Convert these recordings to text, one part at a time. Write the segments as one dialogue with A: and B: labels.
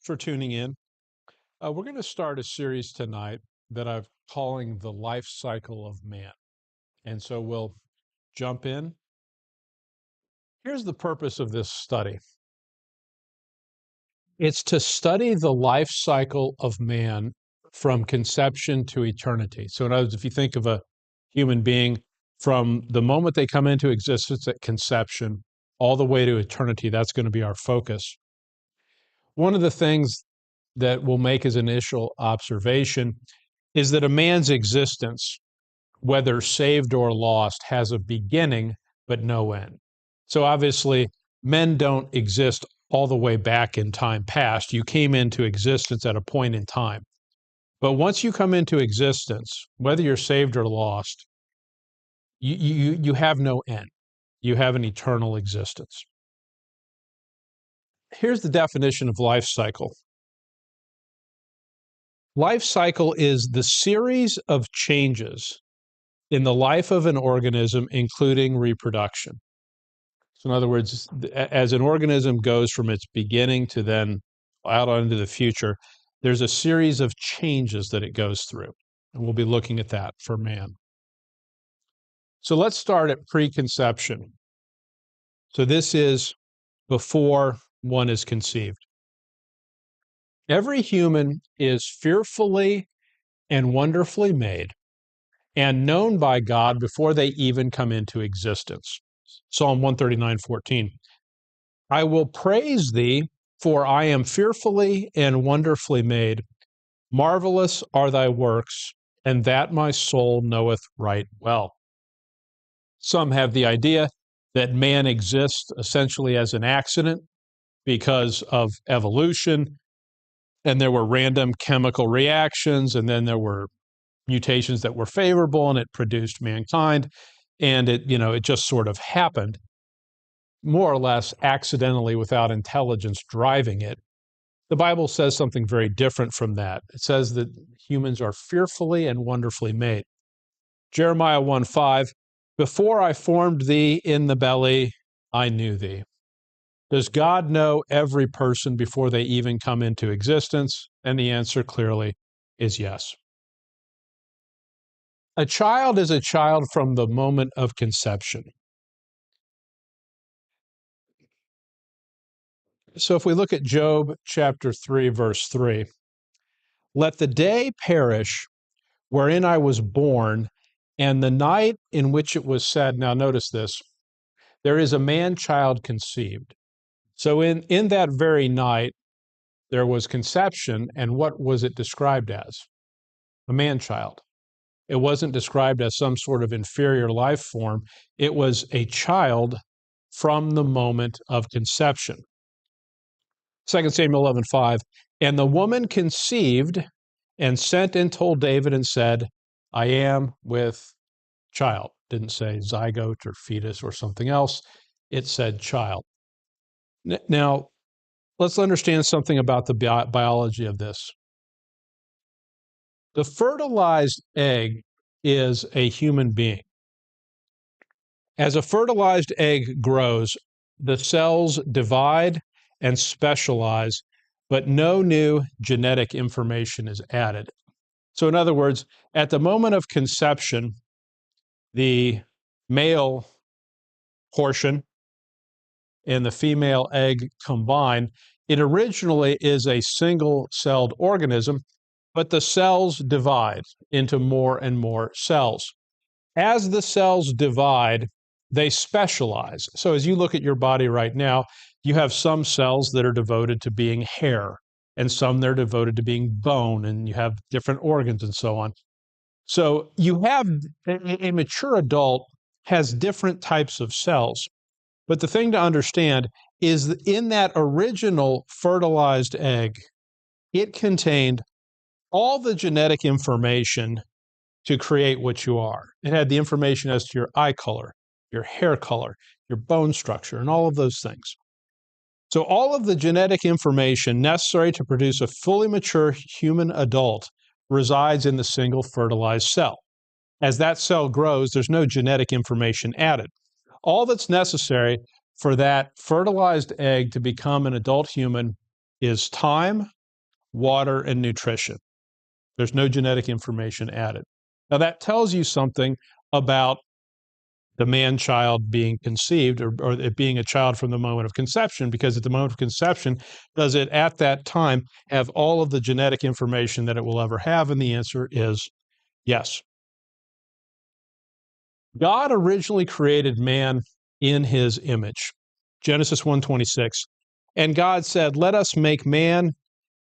A: For tuning in. We're going to start a series tonight that I'm calling The Life Cycle of Man. And so we'll jump in. Here's the purpose of this study it's to study the life cycle of man from conception to eternity. So, in other words, if you think of a human being from the moment they come into existence at conception all the way to eternity, that's going to be our focus. One of the things that we'll make as initial observation is that a man's existence, whether saved or lost, has a beginning but no end. So obviously, men don't exist all the way back in time past. You came into existence at a point in time. But once you come into existence, whether you're saved or lost, you have no end. You have an eternal existence. Here's the definition of life cycle. Life cycle is the series of changes in the life of an organism, including reproduction. So in other words, as an organism goes from its beginning to then out into the future, there's a series of changes that it goes through. And we'll be looking at that for man. So let's start at preconception. So this is before one is conceived. Every human is fearfully and wonderfully made and known by God before they even come into existence. Psalm 139:14. I will praise thee, for I am fearfully and wonderfully made. Marvelous are thy works, and that my soul knoweth right well. Some have the idea that man exists essentially as an accident because of evolution, and there were random chemical reactions, and then there were mutations that were favorable, and it produced mankind, and it just sort of happened, more or less accidentally without intelligence driving it. The Bible says something very different from that. It says that humans are fearfully and wonderfully made. Jeremiah 1:5, before I formed thee in the belly, I knew thee. Does God know every person before they even come into existence? And the answer clearly is yes. A child is a child from the moment of conception. So if we look at Job chapter 3, verse 3, let the day perish wherein I was born, and the night in which it was said, now notice this, there is a man-child conceived. So in that very night, there was conception, and what was it described as? A man-child. It wasn't described as some sort of inferior life form. It was a child from the moment of conception. 2 Samuel 11:5, and the woman conceived and sent and told David and said, I am with child. Didn't say zygote or fetus or something else. It said child. Now, let's understand something about the biology of this. The fertilized egg is a human being. As a fertilized egg grows, the cells divide and specialize, but no new genetic information is added. So in other words, at the moment of conception, the male portion and the female egg combined, it originally is a single-celled organism, but the cells divide into more and more cells. As the cells divide, they specialize. So as you look at your body right now, you have some cells that are devoted to being hair, and some that are devoted to being bone, and you have different organs and so on. So you have a mature adult has different types of cells. But the thing to understand is that in that original fertilized egg, it contained all the genetic information to create what you are. It had the information as to your eye color, your hair color, your bone structure, and all of those things. So all of the genetic information necessary to produce a fully mature human adult resides in the single fertilized cell. As that cell grows, there's no genetic information added. All that's necessary for that fertilized egg to become an adult human is time water, and nutrition. There's no genetic information added. Now, that tells you something about the man-child being conceived, or it being a child from the moment of conception, because at the moment of conception, does it at that time have all of the genetic information that it will ever have? And the answer is yes. God originally created man in his image. Genesis 1:26. And God said, "Let us make man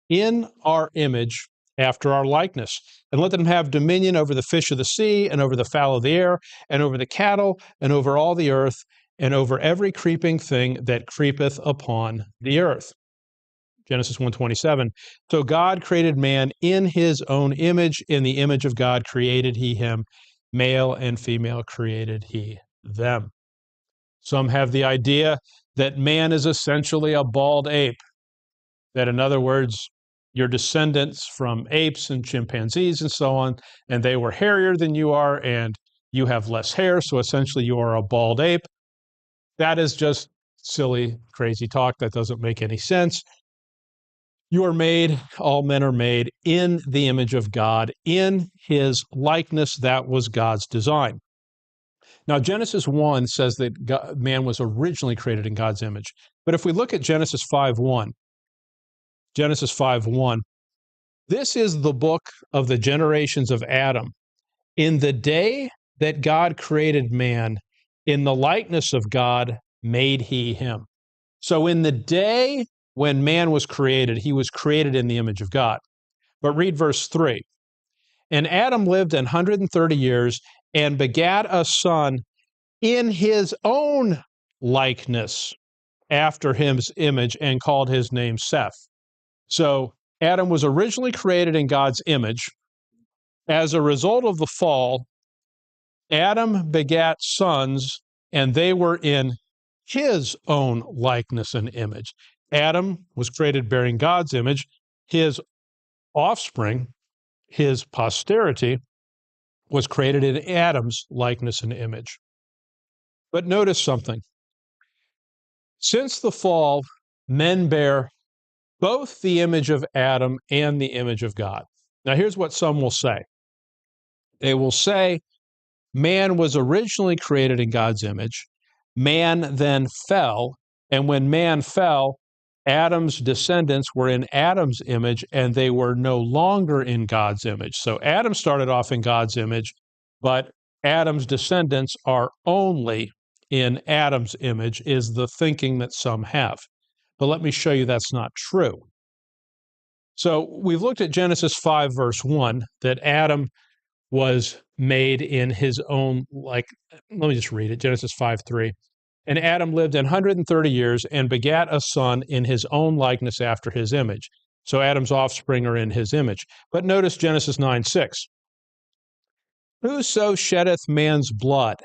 A: in our image, after our likeness, and let them have dominion over the fish of the sea, and over the fowl of the air, and over the cattle, and over all the earth, and over every creeping thing that creepeth upon the earth." Genesis 1:27. So God created man in his own image. In the image of God created he him. Male and female created he them. Some have the idea that man is essentially a bald ape. That, in other words, your descendants from apes and chimpanzees and so on, and they were hairier than you are, and you have less hair, so essentially you are a bald ape. That is just silly, crazy talk. That doesn't make any sense. You are made, all men are made in the image of God, in his likeness. That was God's design. Now, Genesis 1 says that man was originally created in God's image. But if we look at Genesis 5:1, Genesis 5:1, this is the book of the generations of Adam. In the day that God created man, in the likeness of God made he him. So in the day when man was created, he was created in the image of God. But read verse 3. And Adam lived 130 years and begat a son in his own likeness, after his image, and called his name Seth. So Adam was originally created in God's image. As a result of the fall, Adam begat sons, and they were in his own likeness and image. Adam was created bearing God's image. His offspring, his posterity, was created in Adam's likeness and image. But notice something. Since the fall, men bear both the image of Adam and the image of God. Now, here's what some will say. They will say, man was originally created in God's image. Man then fell, and when man fell, Adam's descendants were in Adam's image, and they were no longer in God's image. So Adam started off in God's image, but Adam's descendants are only in Adam's image, is the thinking that some have. But let me show you that's not true. So we've looked at Genesis 5, verse 1, that Adam was made in his own, let me just read it, Genesis 5:3. And Adam lived 130 years and begat a son in his own likeness after his image. So Adam's offspring are in his image. But notice Genesis 9:6. Whoso sheddeth man's blood,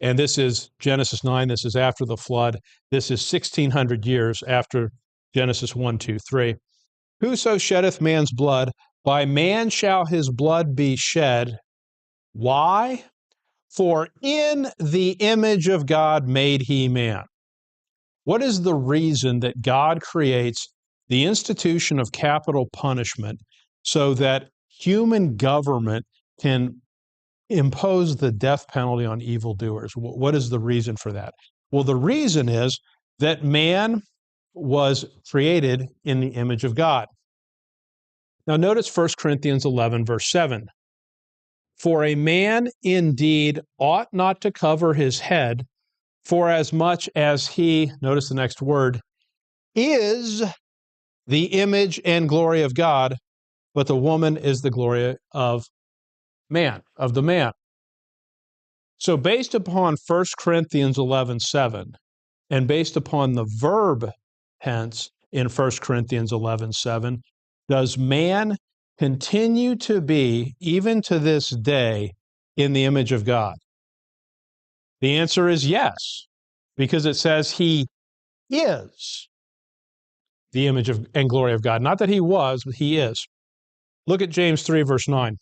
A: and this is Genesis 9, this is after the flood, this is 1,600 years after Genesis 1, 2, 3. Whoso sheddeth man's blood, by man shall his blood be shed. Why? For in the image of God made he man. What is the reason that God creates the institution of capital punishment so that human government can impose the death penalty on evildoers? What is the reason for that? Well, the reason is that man was created in the image of God. Now notice 1 Corinthians 11, verse 7. For a man indeed ought not to cover his head, for as much as he, notice the next word, is the image and glory of God, but the woman is the glory of man, of the man. So based upon 1 Corinthians 11:7, and based upon the verb hence in 1 Corinthians 11:7, does man continue to be, even to this day, in the image of God? The answer is yes, because it says he is the image of and glory of God. Not that he was, but he is. Look at James 3, verse 9.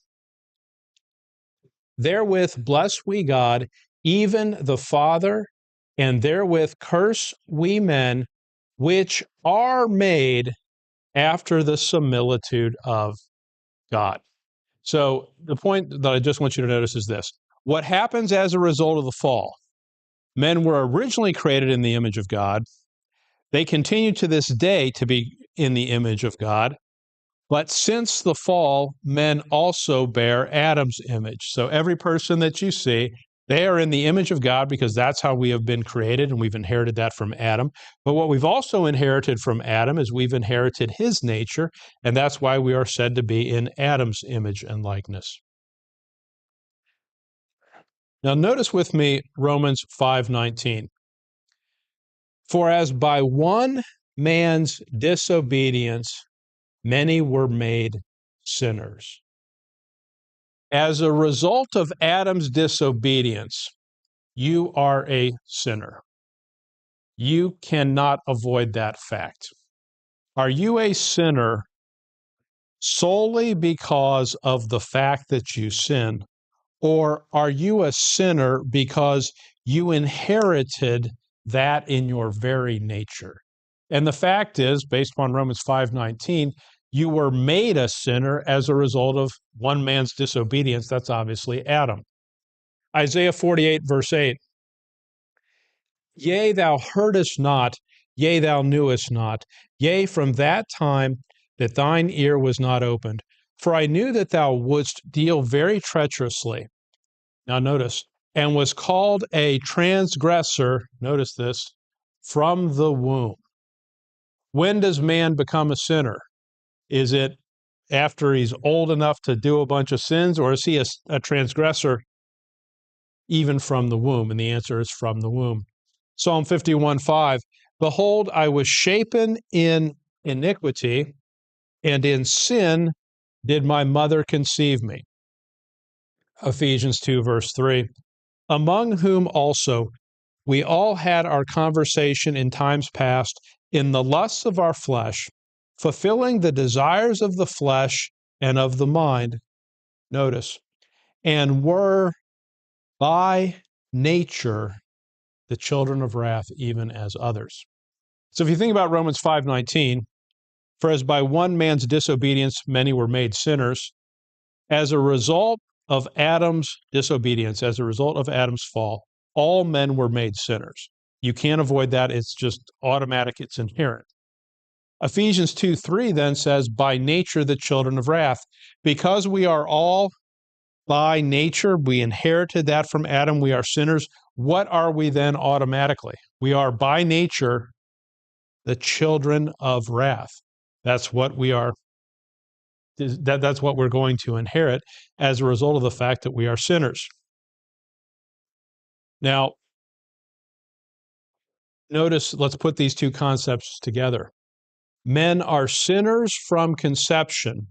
A: Therewith bless we God, even the Father, and therewith curse we men, which are made after the similitude of God. So the point that I just want you to notice is this. What happens as a result of the fall? Men were originally created in the image of God. They continue to this day to be in the image of God. But since the fall, men also bear Adam's image. So every person that you see, they are in the image of God because that's how we have been created, and we've inherited that from Adam. But what we've also inherited from Adam is we've inherited his nature, and that's why we are said to be in Adam's image and likeness. Now notice with me Romans 5:19. For as by one man's disobedience many were made sinners. As a result of Adam's disobedience, you are a sinner. You cannot avoid that fact. Are you a sinner solely because of the fact that you sin, or are you a sinner because you inherited that in your very nature? And the fact is, based upon Romans 5:19, you were made a sinner as a result of one man's disobedience. That's obviously Adam. Isaiah 48, verse 8. Yea, thou heardest not, yea, thou knewest not, yea, from that time that thine ear was not opened. For I knew that thou wouldst deal very treacherously. Now notice, and was called a transgressor, notice this, from the womb. When does man become a sinner? Is it after he's old enough to do a bunch of sins, or is he a transgressor even from the womb? And the answer is from the womb. Psalm 51:5, behold, I was shapen in iniquity, and in sin did my mother conceive me. Ephesians 2, verse 3, among whom also we all had our conversation in times past in the lusts of our flesh, fulfilling the desires of the flesh and of the mind, notice, and were by nature the children of wrath, even as others. So if you think about Romans 5:19, for as by one man's disobedience many were made sinners, as a result of Adam's disobedience, as a result of Adam's fall, all men were made sinners. You can't avoid that. It's just automatic. It's inherent. Ephesians 2:3 then says, by nature the children of wrath. Because we are all by nature, we inherited that from Adam, we are sinners. What are we then automatically? We are by nature the children of wrath. That's what we are. That's what we're going to inherit as a result of the fact that we are sinners. Now, notice, let's put these two concepts together. Men are sinners from conception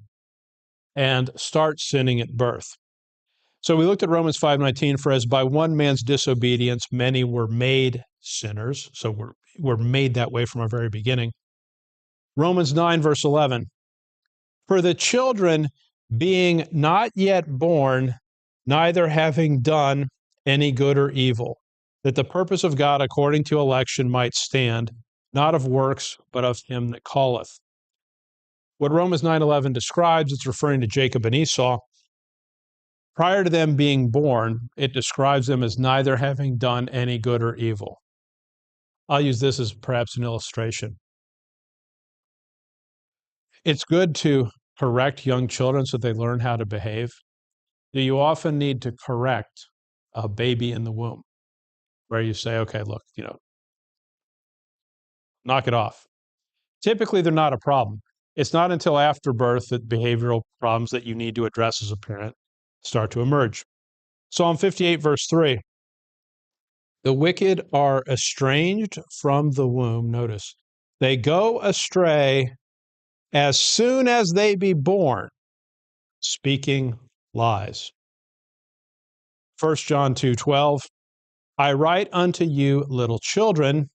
A: and start sinning at birth. So we looked at Romans 5:19, for as by one man's disobedience many were made sinners. So we're made that way from our very beginning. Romans 9, verse 11, for the children being not yet born, neither having done any good or evil, that the purpose of God according to election might stand, not of works, but of him that calleth. What Romans 9:11 describes, it's referring to Jacob and Esau. Prior to them being born, it describes them as neither having done any good or evil. I'll use this as perhaps an illustration. It's good to correct young children so they learn how to behave. Do you often need to correct a baby in the womb where you say, okay, look, knock it off? Typically, they're not a problem. It's not until after birth that behavioral problems that you need to address as a parent start to emerge. Psalm 58, verse 3, the wicked are estranged from the womb. Notice, they go astray as soon as they be born, speaking lies. 1 John 2:12, I write unto you, little children,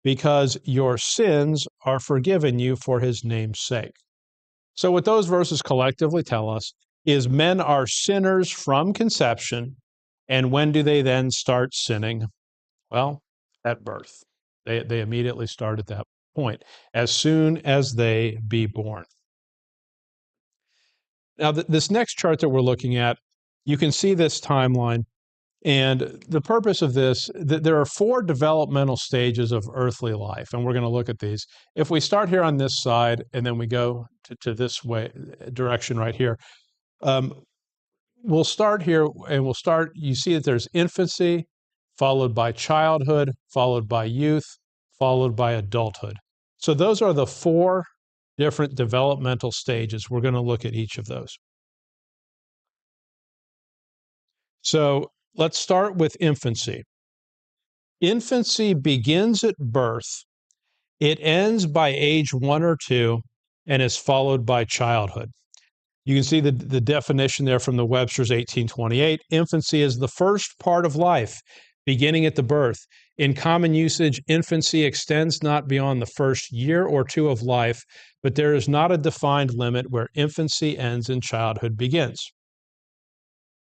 A: because your sins are forgiven you for his name's sake. So what those verses collectively tell us is men are sinners from conception, and when do they then start sinning? Well, at birth. They immediately start at that point, as soon as they be born. Now, this next chart that we're looking at, you can see this timeline. And the purpose of this, there are 4 developmental stages of earthly life, and we're going to look at these. If we start here on this side and then we go to this way direction right here, we'll start here and you see that there's infancy, followed by childhood, followed by youth, followed by adulthood. So those are the 4 different developmental stages. We're going to look at each of those. So let's start with infancy. Infancy begins at birth. It ends by age 1 or 2 and is followed by childhood. You can see the definition there from the Webster's 1828. Infancy is the first part of life, beginning at the birth. In common usage, infancy extends not beyond the first year or 2 of life, but there is not a defined limit where infancy ends and childhood begins.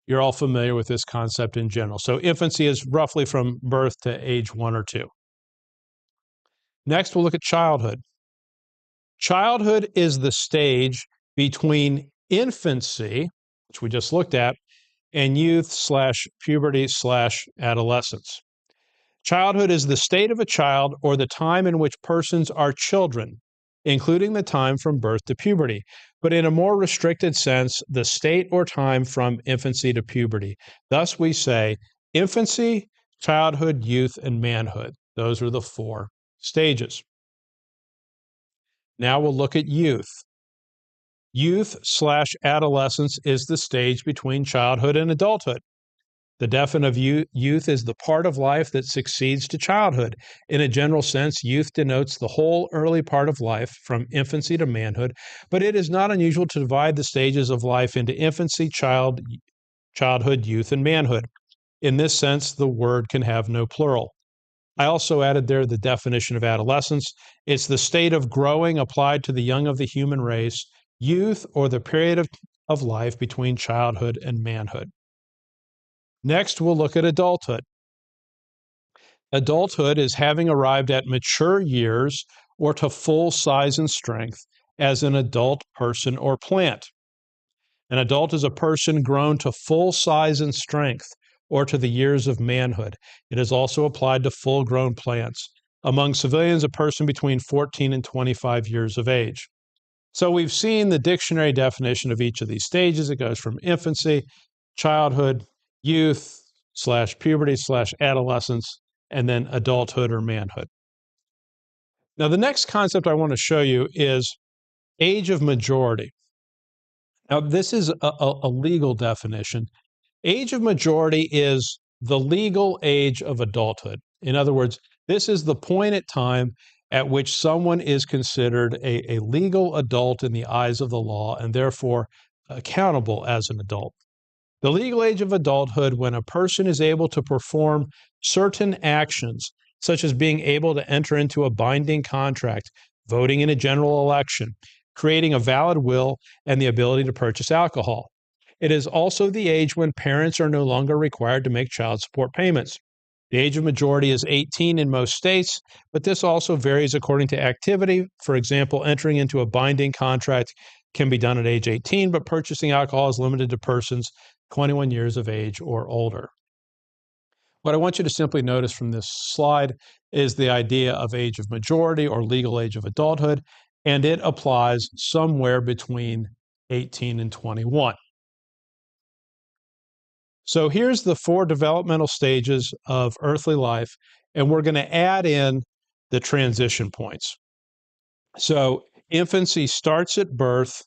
A: You're all familiar with this concept in general. So infancy is roughly from birth to age 1 or 2. Next, we'll look at childhood. Childhood is the stage between infancy, which we just looked at, and youth/puberty/adolescence. Childhood is the state of a child or the time in which persons are children, including the time from birth to puberty, but in a more restricted sense, the state or time from infancy to puberty. Thus, we say infancy, childhood, youth, and manhood. Those are the 4 stages. Now we'll look at youth. Youth/adolescence is the stage between childhood and adulthood. The definition of youth is the part of life that succeeds to childhood. In a general sense, youth denotes the whole early part of life from infancy to manhood, but it is not unusual to divide the stages of life into infancy, childhood, youth, and manhood. In this sense, the word can have no plural. I also added there the definition of adolescence. It's the state of growing applied to the young of the human race, youth, or the period of life between childhood and manhood. Next, we'll look at adulthood. Adulthood is having arrived at mature years or to full size and strength as an adult person or plant. An adult is a person grown to full size and strength or to the years of manhood. It is also applied to full-grown plants. Among civilians, a person between 14 and 25 years of age. So we've seen the dictionary definition of each of these stages. It goes from infancy, childhood, youth/puberty/adolescence, and then adulthood or manhood. Now, the next concept I want to show you is age of majority. Now, this is a legal definition. Age of majority is the legal age of adulthood. In other words, this is the point at time at which someone is considered a legal adult in the eyes of the law and therefore accountable as an adult. The legal age of adulthood when a person is able to perform certain actions, such as being able to enter into a binding contract, voting in a general election, creating a valid will, and the ability to purchase alcohol. It is also the age when parents are no longer required to make child support payments. The age of majority is 18 in most states, but this also varies according to activity. For example, entering into a binding contract can be done at age 18, but purchasing alcohol is limited to persons 21 years of age or older. What I want you to simply notice from this slide is the idea of age of majority or legal age of adulthood, and it applies somewhere between 18 and 21. So here's the 4 developmental stages of earthly life, and we're going to add in the transition points. So infancy starts at birth,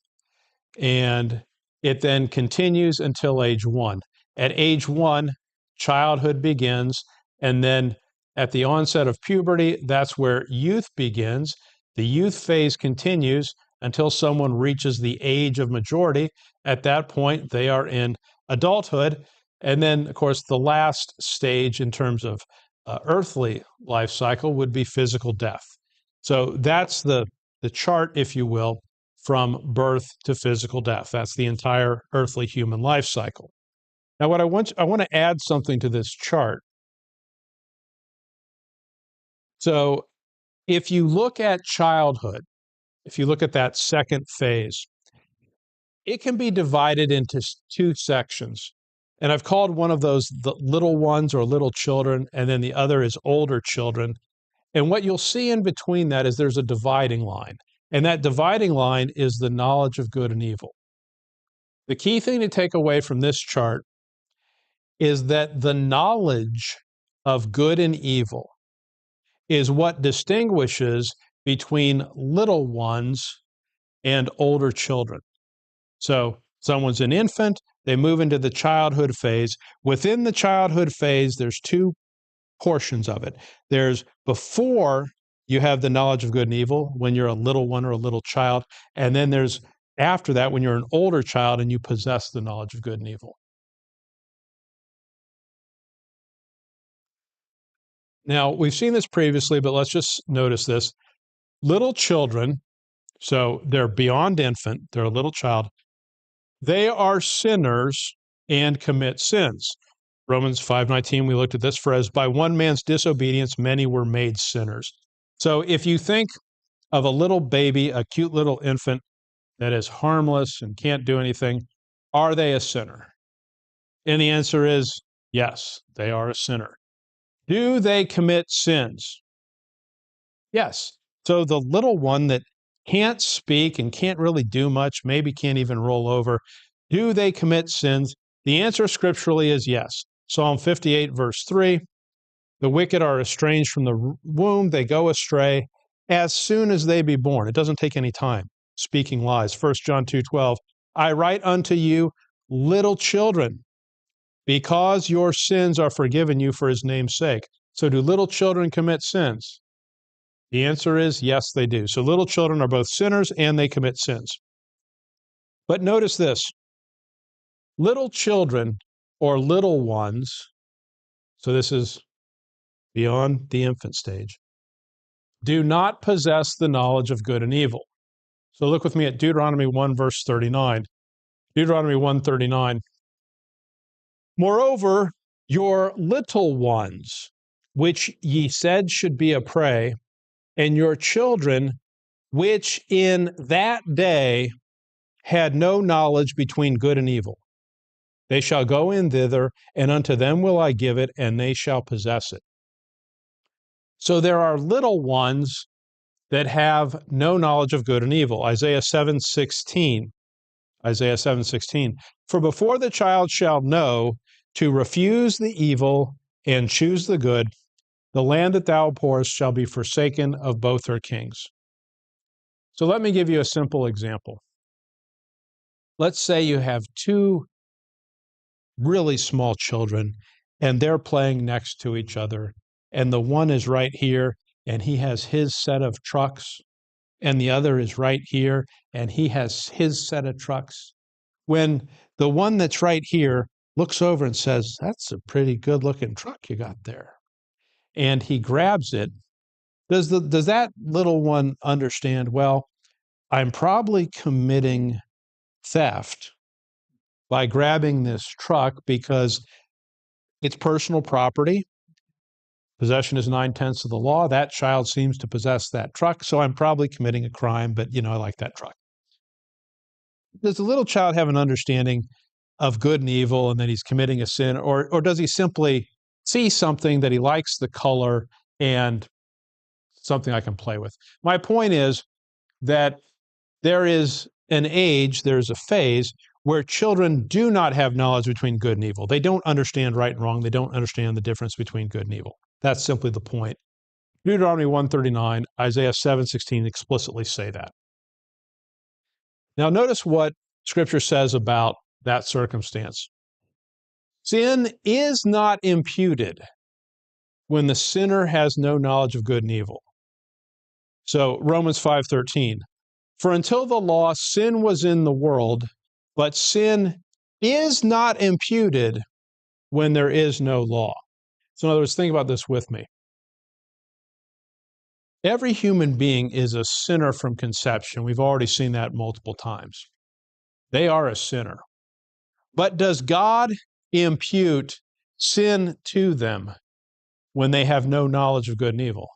A: and it then continues until age 1. At age 1, childhood begins, and then at the onset of puberty, that's where youth begins. The youth phase continues until someone reaches the age of majority. At that point, they are in adulthood. And then, of course, the last stage in terms of earthly life cycle would be physical death. So that's the chart, if you will, from birth to physical death. That's the entire earthly human life cycle. Now, I want to add something to this chart. So if you look at childhood, if you look at that second phase, it can be divided into two sections. And I've called one of those the little ones or little children, and then the other is older children. And what you'll see in between that is there's a dividing line. And that dividing line is the knowledge of good and evil. The key thing to take away from this chart is that the knowledge of good and evil is what distinguishes between little ones and older children. So someone's an infant, they move into the childhood phase. Within the childhood phase, there's two portions of it. There's before you have the knowledge of good and evil, when you're a little one or a little child, and then there's after that when you're an older child and you possess the knowledge of good and evil. Now, we've seen this previously, but let's just notice this. Little children, so they're beyond infant, they're a little child, they are sinners and commit sins. Romans 5:19, we looked at this, for as by one man's disobedience, many were made sinners. So if you think of a little baby, a cute little infant that is harmless and can't do anything, are they a sinner? And the answer is yes, they are a sinner. Do they commit sins? Yes. So the little one that can't speak and can't really do much, maybe can't even roll over, do they commit sins? The answer scripturally is yes. Psalm 58, verse 3, the wicked are estranged from the womb, they go astray as soon as they be born. It doesn't take any time, speaking lies. 1 John 2:12, I write unto you, little children, because your sins are forgiven you for his name's sake. So do little children commit sins? The answer is yes, they do. So little children are both sinners and they commit sins. But notice this, little children or little ones, so this is beyond the infant stage, do not possess the knowledge of good and evil. So look with me at Deuteronomy 1, verse 39. Deuteronomy 1:39. Moreover, your little ones, which ye said should be a prey, and your children, which in that day had no knowledge between good and evil, they shall go in thither, and unto them will I give it, and they shall possess it. So there are little ones that have no knowledge of good and evil. Isaiah 7:16. Isaiah 7:16. For before the child shall know to refuse the evil and choose the good, the land that thou abhorrest shall be forsaken of both her kings. So let me give you a simple example. Let's say you have two really small children and they're playing next to each other, and the one is right here and he has his set of trucks, and the other is right here and he has his set of trucks. When the one that's right here looks over and says, that's a pretty good looking truck you got there, and he grabs it, does that little one understand, well, I'm probably committing theft by grabbing this truck because it's personal property. Possession is 9/10 of the law. That child seems to possess that truck, so I'm probably committing a crime, but I like that truck. Does the little child have an understanding of good and evil and that he's committing a sin, or does he simply see something that he likes the color and something I can play with? My point is that there is an age, there's a phase where children do not have knowledge between good and evil. They don't understand right and wrong. They don't understand the difference between good and evil. That's simply the point. Deuteronomy 1:39, Isaiah 7:16 explicitly say that. Now notice what Scripture says about that circumstance. Sin is not imputed when the sinner has no knowledge of good and evil. So Romans 5:13, for until the law, sin was in the world, but sin is not imputed when there is no law. So in other words, think about this with me. Every human being is a sinner from conception. We've already seen that multiple times. They are a sinner. But does God impute sin to them when they have no knowledge of good and evil?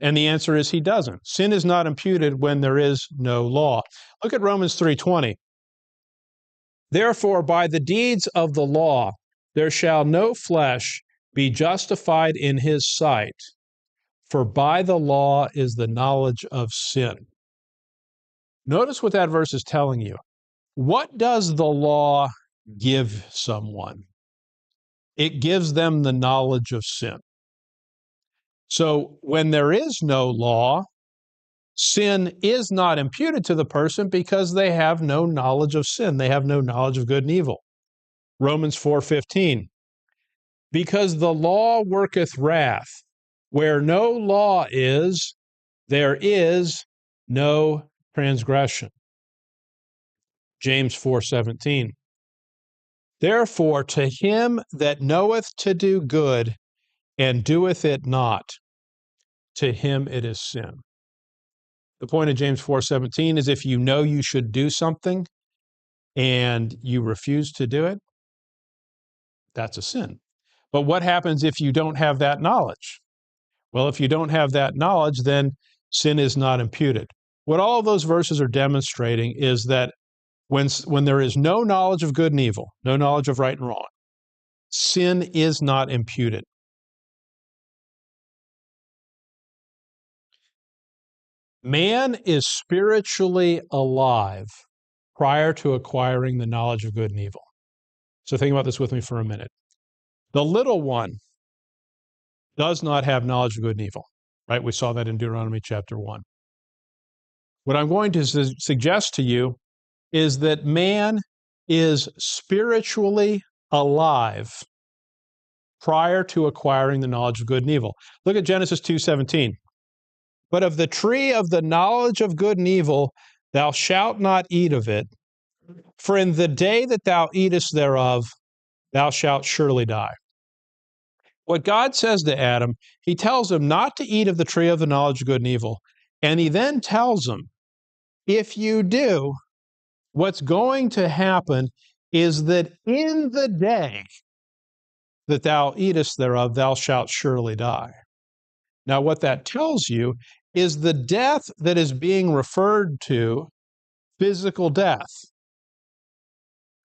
A: And the answer is he doesn't. Sin is not imputed when there is no law. Look at Romans 3:20. Therefore, by the deeds of the law, there shall no flesh be justified in his sight, for by the law is the knowledge of sin. Notice what that verse is telling you. What does the law give someone? It gives them the knowledge of sin. So when there is no law, sin is not imputed to the person because they have no knowledge of sin. They have no knowledge of good and evil. Romans 4:15. Because the law worketh wrath. Where no law is, there is no transgression. James 4:17. Therefore, to him that knoweth to do good and doeth it not, to him it is sin. The point of James 4:17 is if you know you should do something and you refuse to do it, that's a sin. But what happens if you don't have that knowledge? Well, if you don't have that knowledge, then sin is not imputed. What all of those verses are demonstrating is that when there is no knowledge of good and evil, no knowledge of right and wrong, sin is not imputed. Man is spiritually alive prior to acquiring the knowledge of good and evil. So think about this with me for a minute. The little one does not have knowledge of good and evil, right? We saw that in Deuteronomy chapter 1. What I'm going to suggest to you is that man is spiritually alive prior to acquiring the knowledge of good and evil. Look at Genesis 2:17. But of the tree of the knowledge of good and evil, thou shalt not eat of it, for in the day that thou eatest thereof, thou shalt surely die. What God says to Adam, he tells him not to eat of the tree of the knowledge of good and evil. And he then tells him, if you do, what's going to happen is that in the day that thou eatest thereof, thou shalt surely die. Now, what that tells you is the death that is being referred to, physical death.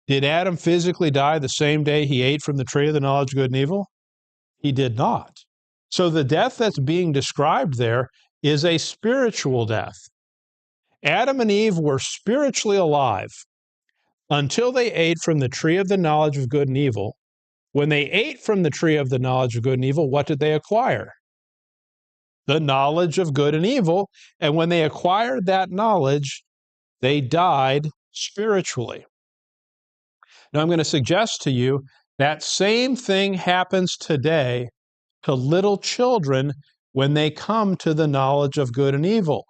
A: Did Adam physically die the same day he ate from the tree of the knowledge of good and evil? He did not. So the death that's being described there is a spiritual death. Adam and Eve were spiritually alive until they ate from the tree of the knowledge of good and evil. When they ate from the tree of the knowledge of good and evil, what did they acquire? The knowledge of good and evil. And when they acquired that knowledge, they died spiritually. Now, I'm going to suggest to you that same thing happens today to little children when they come to the knowledge of good and evil.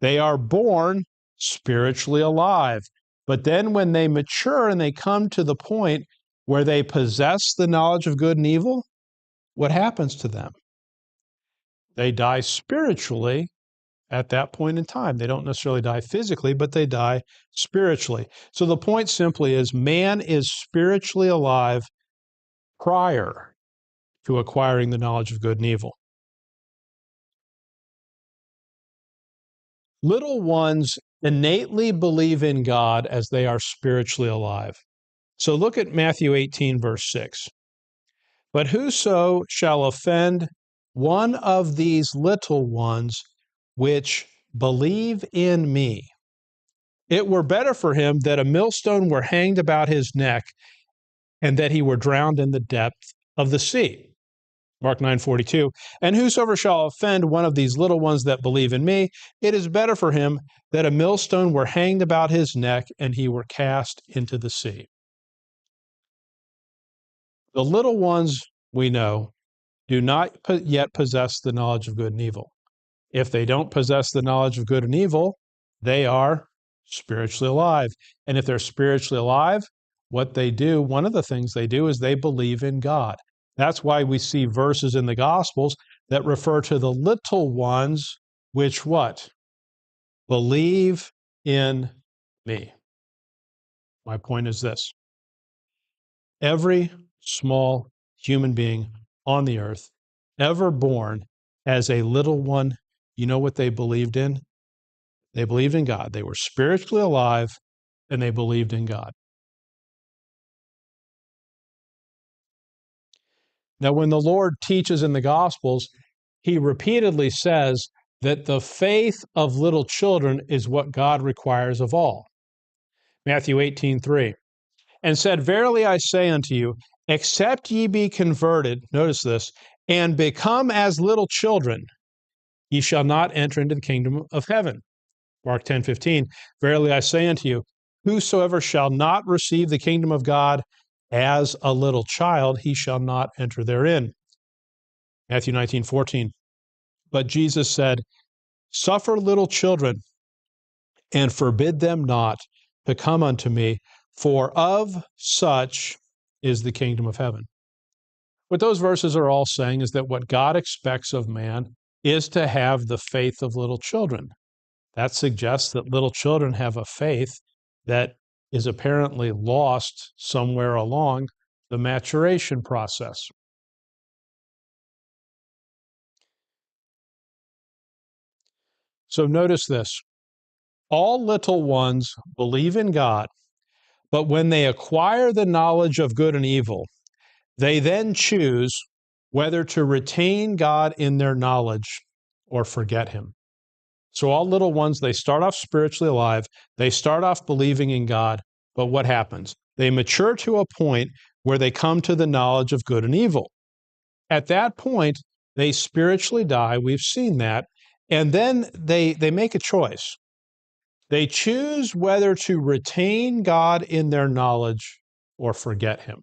A: They are born spiritually alive. But then when they mature and they come to the point where they possess the knowledge of good and evil, what happens to them? They die spiritually at that point in time. They don't necessarily die physically, but they die spiritually. So the point simply is man is spiritually alive prior to acquiring the knowledge of good and evil. Little ones innately believe in God as they are spiritually alive. So look at Matthew 18, verse 6. But whoso shall offend one of these little ones which believe in me, it were better for him that a millstone were hanged about his neck and that he were drowned in the depth of the sea. Mark 9:42, and whosoever shall offend one of these little ones that believe in me, it is better for him that a millstone were hanged about his neck and he were cast into the sea. The little ones, we know, do not yet possess the knowledge of good and evil. If they don't possess the knowledge of good and evil, they are spiritually alive. And if they're spiritually alive, what they do, one of the things they do is they believe in God. That's why we see verses in the Gospels that refer to the little ones, which what? Believe in me. My point is this. Every small human being on the earth, ever born, as a little one, you know what they believed in? They believed in God. They were spiritually alive and they believed in God. Now, when the Lord teaches in the Gospels, he repeatedly says that the faith of little children is what God requires of all. Matthew 18:3, and said, verily I say unto you, except ye be converted, notice this, and become as little children, ye shall not enter into the kingdom of heaven. Mark 10:15, verily I say unto you, whosoever shall not receive the kingdom of God as a little child, he shall not enter therein. Matthew 19:14, but Jesus said, suffer little children and forbid them not to come unto me, for of such is the kingdom of heaven. What those verses are all saying is that what God expects of man is to have the faith of little children. That suggests that little children have a faith that is apparently lost somewhere along the maturation process. So notice this. All little ones believe in God, but when they acquire the knowledge of good and evil, they then choose whether to retain God in their knowledge or forget him. So all little ones, they start off spiritually alive. They start off believing in God. But what happens? They mature to a point where they come to the knowledge of good and evil. At that point, they spiritually die. We've seen that. And then they make a choice. They choose whether to retain God in their knowledge or forget him.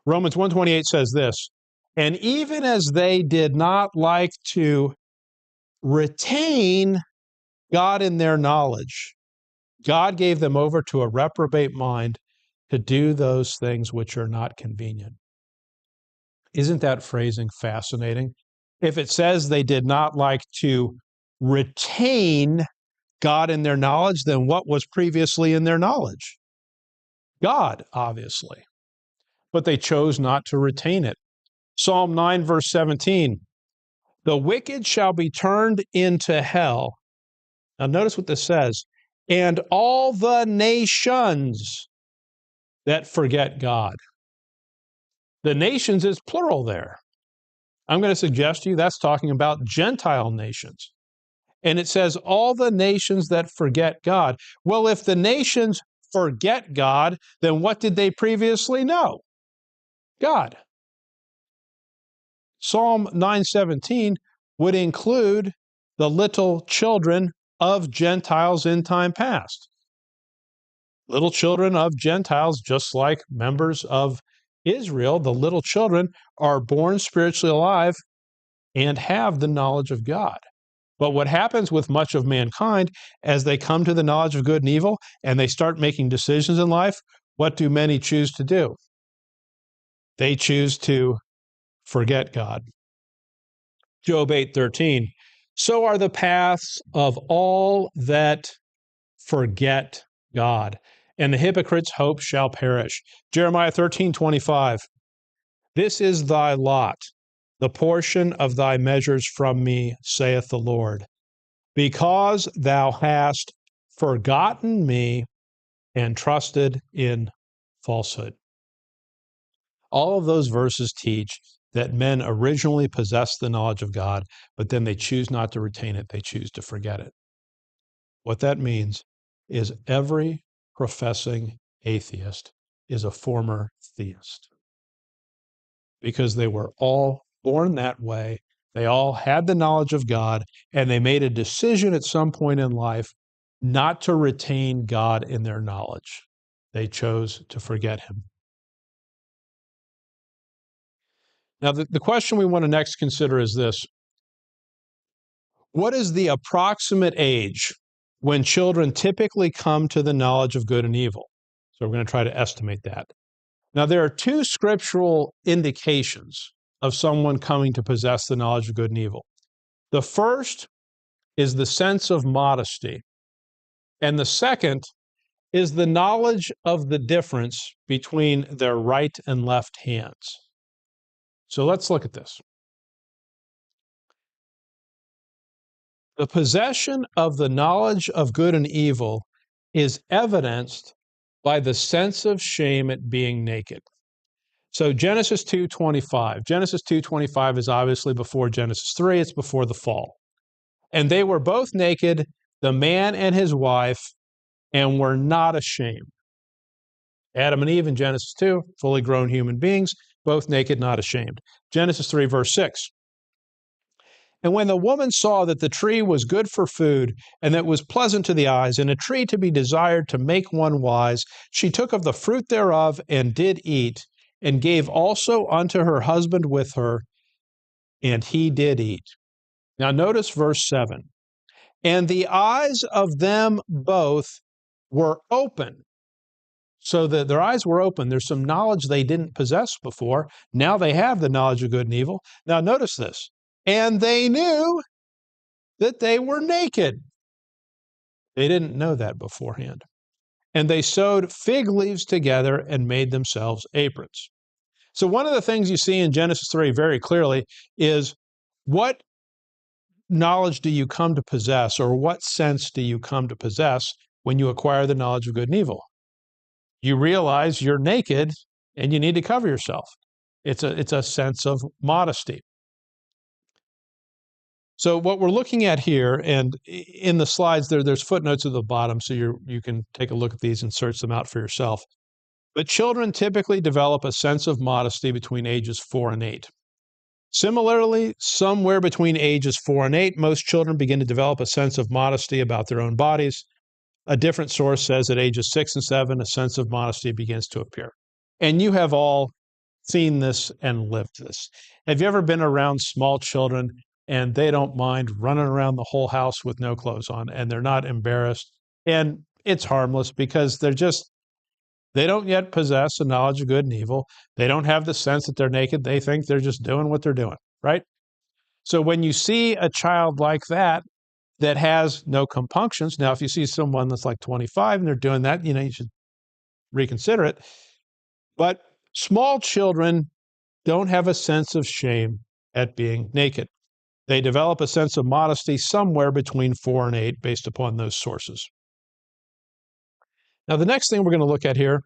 A: Romans 1:28 says this, and even as they did not like to retain God in their knowledge, God gave them over to a reprobate mind to do those things which are not convenient. Isn't that phrasing fascinating? If it says they did not like to retain God in their knowledge, then what was previously in their knowledge? God, obviously. But they chose not to retain it. Psalm 9, verse 17, the wicked shall be turned into hell. Now, notice what this says, and all the nations that forget God. The nations is plural there. I'm going to suggest to you that's talking about Gentile nations. And it says, all the nations that forget God. Well, if the nations forget God, then what did they previously know? God. Psalm 9:17 would include the little children of Gentiles in time past. Little children of Gentiles, just like members of Israel, the little children are born spiritually alive and have the knowledge of God. But what happens with much of mankind as they come to the knowledge of good and evil and they start making decisions in life, what do many choose to do? They choose to forget God. Job 8:13, so are the paths of all that forget God, and the hypocrite's hope shall perish. Jeremiah 13:25, this is thy lot, the portion of thy measures from me, saith the Lord, because thou hast forgotten me and trusted in falsehood. All of those verses teach that men originally possess the knowledge of God, but then they choose not to retain it. They choose to forget it. What that means is every professing atheist is a former theist because they were all born that way. They all had the knowledge of God, and they made a decision at some point in life not to retain God in their knowledge. They chose to forget him. Now, the question we want to next consider is this. What is the approximate age when children typically come to the knowledge of good and evil? So we're going to try to estimate that. Now, there are two scriptural indications of someone coming to possess the knowledge of good and evil. The first is the sense of modesty, and the second is the knowledge of the difference between their right and left hands. So let's look at this. The possession of the knowledge of good and evil is evidenced by the sense of shame at being naked. So Genesis 2:25. Genesis 2:25 is obviously before Genesis 3, it's before the fall. And they were both naked, the man and his wife, and were not ashamed. Adam and Eve in Genesis 2, fully grown human beings, both naked, not ashamed. Genesis 3, verse 6. And when the woman saw that the tree was good for food, and that it was pleasant to the eyes, and a tree to be desired to make one wise, she took of the fruit thereof and did eat, and gave also unto her husband with her, and he did eat. Now notice verse 7. And the eyes of them both were open. So that their eyes were open. There's some knowledge they didn't possess before. Now they have the knowledge of good and evil. Now notice this. And they knew that they were naked. They didn't know that beforehand. And they sewed fig leaves together and made themselves aprons. So one of the things you see in Genesis 3 very clearly is what knowledge do you come to possess, or what sense do you come to possess when you acquire the knowledge of good and evil? You realize you're naked and you need to cover yourself. It's a sense of modesty. So what we're looking at here, and in the slides there's footnotes at the bottom, so you can take a look at these and search them out for yourself. But children typically develop a sense of modesty between ages 4 and 8. Similarly, somewhere between ages 4 and 8, most children begin to develop a sense of modesty about their own bodies. A different source says at ages 6 and 7, a sense of modesty begins to appear. And you have all seen this and lived this. Have you ever been around small children and they don't mind running around the whole house with no clothes on, and they're not embarrassed? And it's harmless because they don't yet possess a knowledge of good and evil. They don't have the sense that they're naked. They think they're just doing what they're doing, right? So when you see a child like that has no compunctions, now if you see someone that's like 25 and they're doing that, you should reconsider it. But small children don't have a sense of shame at being naked. They develop a sense of modesty somewhere between 4 and 8 based upon those sources. Now, the next thing we're going to look at here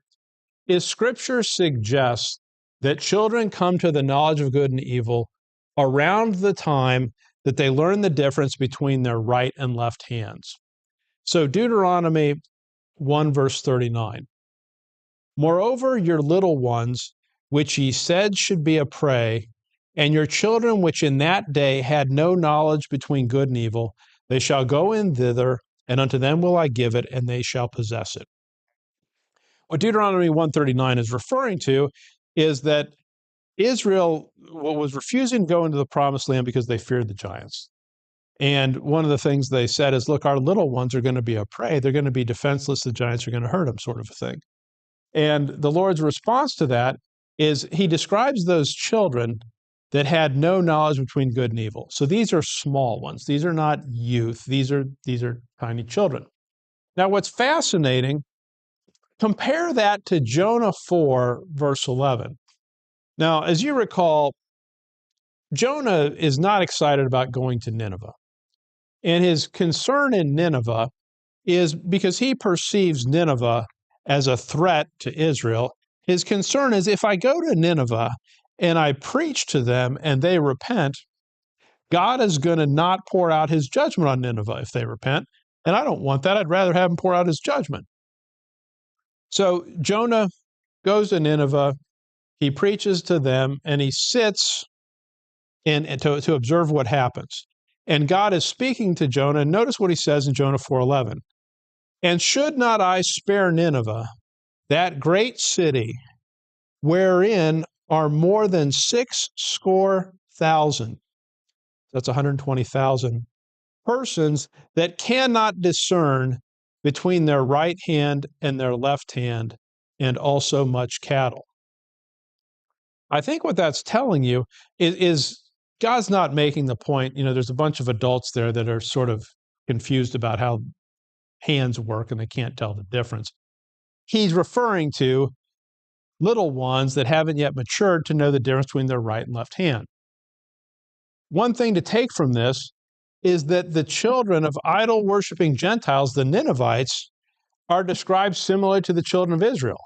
A: is Scripture suggests that children come to the knowledge of good and evil around the time that they learn the difference between their right and left hands. So Deuteronomy 1 verse 39. Moreover, your little ones, which ye said should be a prey, and your children which in that day had no knowledge between good and evil, they shall go in thither, and unto them will I give it, and they shall possess it. What Deuteronomy 139 is referring to is that Israel was refusing to go into the promised land because they feared the giants. And one of the things they said is, look, our little ones are going to be a prey. They're going to be defenseless. The giants are going to hurt them, sort of a thing. And the Lord's response to that is he describes those children that had no knowledge between good and evil. So these are small ones. These are not youth. These are tiny children. Now, what's fascinating, compare that to Jonah 4, verse 11. Now, as you recall, Jonah is not excited about going to Nineveh. And his concern in Nineveh is because he perceives Nineveh as a threat to Israel. His concern is, if I go to Nineveh and I preach to them and they repent, God is going to not pour out his judgment on Nineveh if they repent. And I don't want that. I'd rather have him pour out his judgment. So Jonah goes to Nineveh, he preaches to them, and he sits to observe what happens. And God is speaking to Jonah, and notice what he says in Jonah 4:11. And should not I spare Nineveh, that great city, wherein are more than 600,000, that's 120,000 persons, that cannot discern between their right hand and their left hand, and also much cattle. I think what that's telling you is God's not making the point, there's a bunch of adults there that are sort of confused about how hands work and they can't tell the difference. He's referring to little ones that haven't yet matured to know the difference between their right and left hand. One thing to take from this is that the children of idol-worshiping Gentiles, the Ninevites, are described similar to the children of Israel.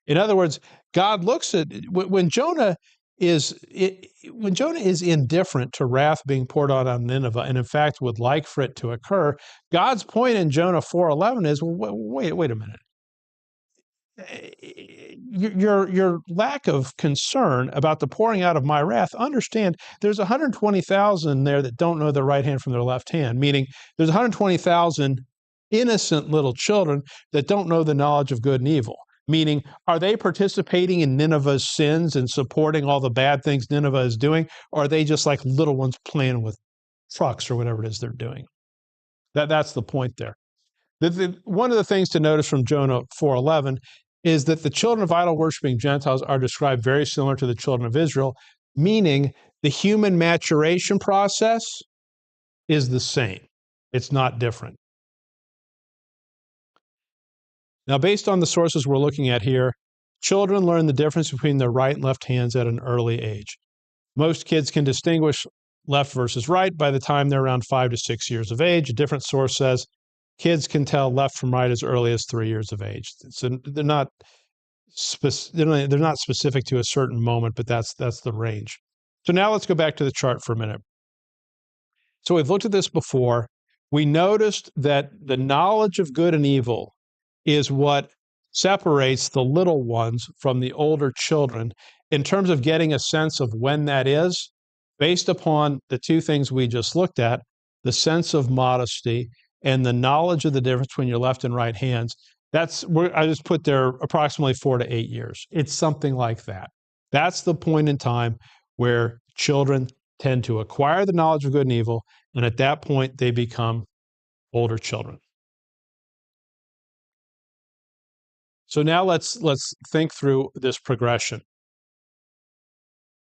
A: In other words, God looks at when Jonah is indifferent to wrath being poured out on Nineveh, and in fact would like for it to occur. God's point in Jonah 4:11 is, well, wait a minute. Your lack of concern about the pouring out of my wrath, understand there's 120,000 there that don't know their right hand from their left hand, meaning there's 120,000 innocent little children that don't know the knowledge of good and evil. Meaning, are they participating in Nineveh's sins and supporting all the bad things Nineveh is doing? Or are they just like little ones playing with trucks or whatever it is they're doing? That's the point there. One of the things to notice from Jonah 4:11 is that the children of idol-worshiping Gentiles are described very similar to the children of Israel, meaning the human maturation process is the same. It's not different. Now, based on the sources we're looking at here, children learn the difference between their right and left hands at an early age. Most kids can distinguish left versus right by the time they're around 5 to 6 years of age. A different source says kids can tell left from right as early as 3 years of age. So they're not specific to a certain moment, but that's the range. So now let's go back to the chart for a minute. So we've looked at this before. We noticed that the knowledge of good and evil is what separates the little ones from the older children in terms of getting a sense of when that is, based upon the two things we just looked at, the sense of modesty and the knowledge of the difference between your left and right hands. I just put there approximately 4 to 8 years. It's something like that. That's the point in time where children tend to acquire the knowledge of good and evil, and at that point they become older children. So now let's think through this progression.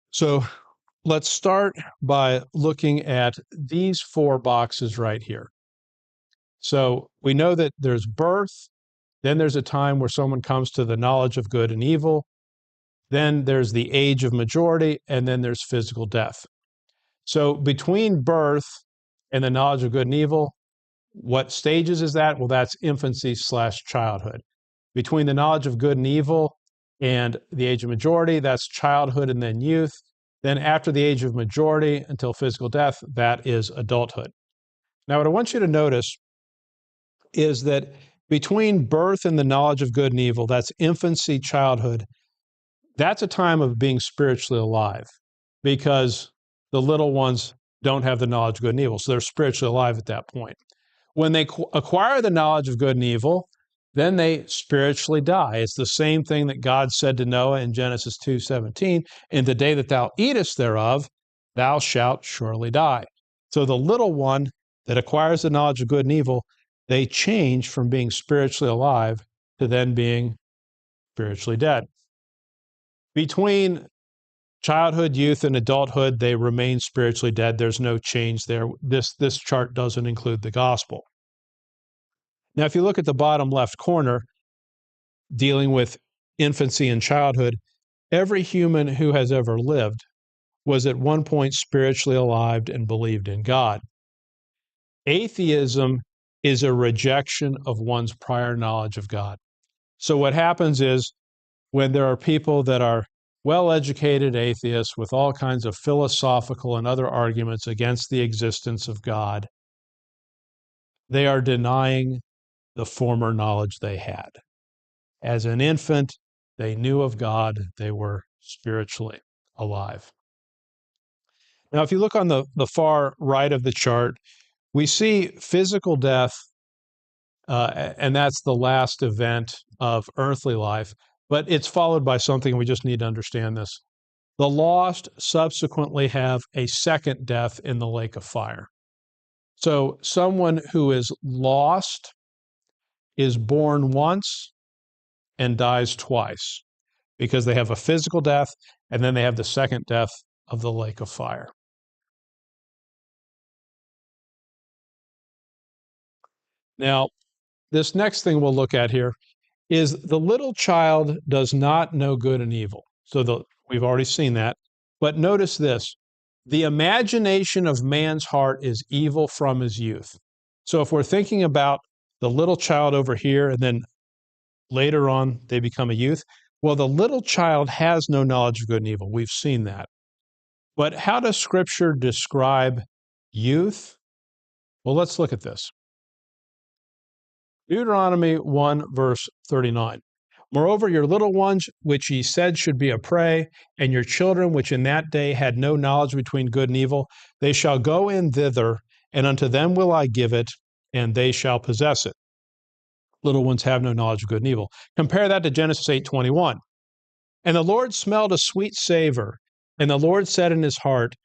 A: So let's start by looking at these 4 boxes right here. So we know that there's birth, then there's a time where someone comes to the knowledge of good and evil, then there's the age of majority, and then there's physical death. So between birth and the knowledge of good and evil, what stages is that? Well, that's infancy/childhood. Between the knowledge of good and evil and the age of majority, that's childhood and then youth. Then after the age of majority until physical death, that is adulthood. Now, what I want you to notice is that between birth and the knowledge of good and evil, that's infancy, childhood, that's a time of being spiritually alive because the little ones don't have the knowledge of good and evil, so they're spiritually alive at that point. When they acquire the knowledge of good and evil, then they spiritually die. It's the same thing that God said to Noah in Genesis 2:17, "In the day that thou eatest thereof, thou shalt surely die." So the little one that acquires the knowledge of good and evil, they change from being spiritually alive to then being spiritually dead. Between childhood, youth, and adulthood, they remain spiritually dead. There's no change there. This chart doesn't include the gospel. Now, if you look at the bottom left corner, dealing with infancy and childhood, every human who has ever lived was at one point spiritually alive and believed in God. Atheism is a rejection of one's prior knowledge of God. So what happens is when there are people that are well-educated atheists with all kinds of philosophical and other arguments against the existence of God, they are denying the former knowledge they had. As an infant, they knew of God, they were spiritually alive. Now, if you look on the far right of the chart, we see physical death, and that's the last event of earthly life, but it's followed by something we just need to understand this. The lost subsequently have a second death in the lake of fire. So someone who is lost is born once and dies twice because they have a physical death and then they have the second death of the lake of fire. Now, this next thing we'll look at here is the little child does not know good and evil. So we've already seen that. But notice this. The imagination of man's heart is evil from his youth. So if we're thinking about the little child over here and then later on they become a youth, well, the little child has no knowledge of good and evil. We've seen that. But how does Scripture describe youth? Well, let's look at this. Deuteronomy 1, verse 39. Moreover, your little ones, which ye said should be a prey, and your children, which in that day had no knowledge between good and evil, they shall go in thither, and unto them will I give it, and they shall possess it. Little ones have no knowledge of good and evil. Compare that to Genesis 8:21. And the Lord smelled a sweet savor, and the Lord said in his heart,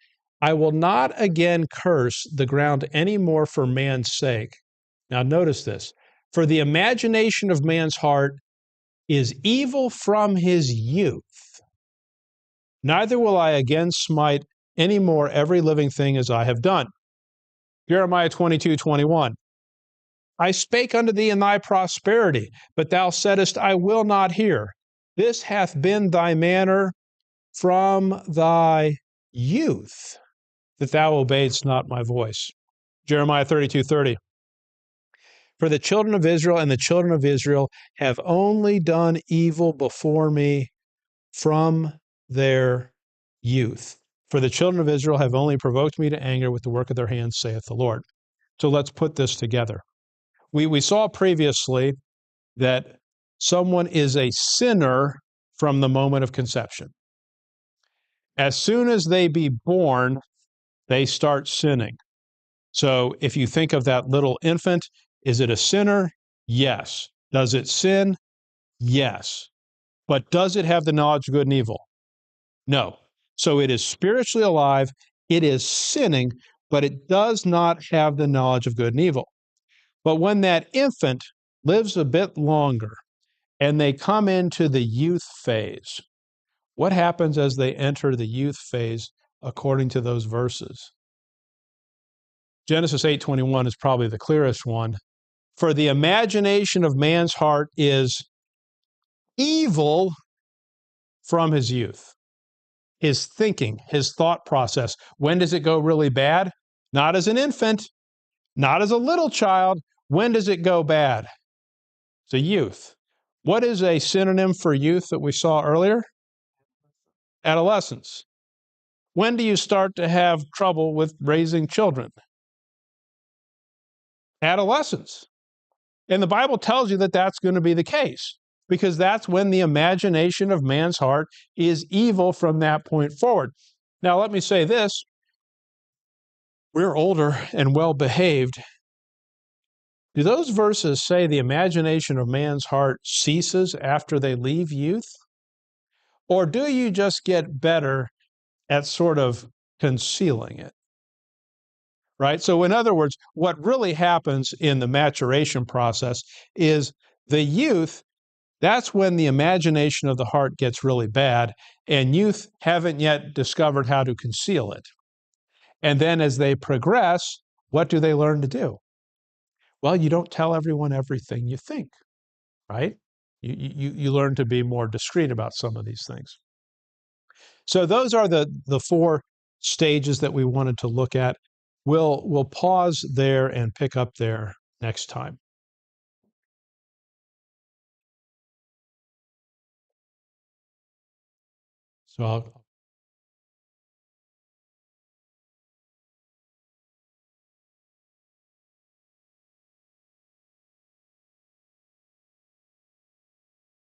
A: I will not again curse the ground any more for man's sake. Now notice this. For the imagination of man's heart is evil from his youth. Neither will I again smite any more every living thing as I have done. Jeremiah 22:21. I spake unto thee in thy prosperity, but thou saidst, I will not hear. This hath been thy manner from thy youth, that thou obeyedst not my voice. Jeremiah 32:30. For the children of Israel and the children of Israel have only done evil before me from their youth. For the children of Israel have only provoked me to anger with the work of their hands, saith the Lord. So let's put this together. We saw previously that someone is a sinner from the moment of conception. As soon as they be born, they start sinning. So if you think of that little infant, is it a sinner? Yes. Does it sin? Yes. But does it have the knowledge of good and evil? No. So it is spiritually alive, it is sinning, but it does not have the knowledge of good and evil. But when that infant lives a bit longer and they come into the youth phase, what happens as they enter the youth phase according to those verses? Genesis 8:21 is probably the clearest one. For the imagination of man's heart is evil from his youth. His thinking, his thought process. When does it go really bad? Not as an infant, not as a little child. When does it go bad? It's a youth. What is a synonym for youth that we saw earlier? Adolescence. When do you start to have trouble with raising children? Adolescence. And the Bible tells you that that's going to be the case because that's when the imagination of man's heart is evil from that point forward. Now, let me say this. We're older and well behaved. Do those verses say the imagination of man's heart ceases after they leave youth? Or do you just get better at sort of concealing it? Right? So, in other words, what really happens in the maturation process is the youth, that's when the imagination of the heart gets really bad, and youth haven't yet discovered how to conceal it. And then as they progress, what do they learn to do? Well, you don't tell everyone everything you think, right? You learn to be more discreet about some of these things. So those are the four stages that we wanted to look at. We'll pause there and pick up there next time. So I'll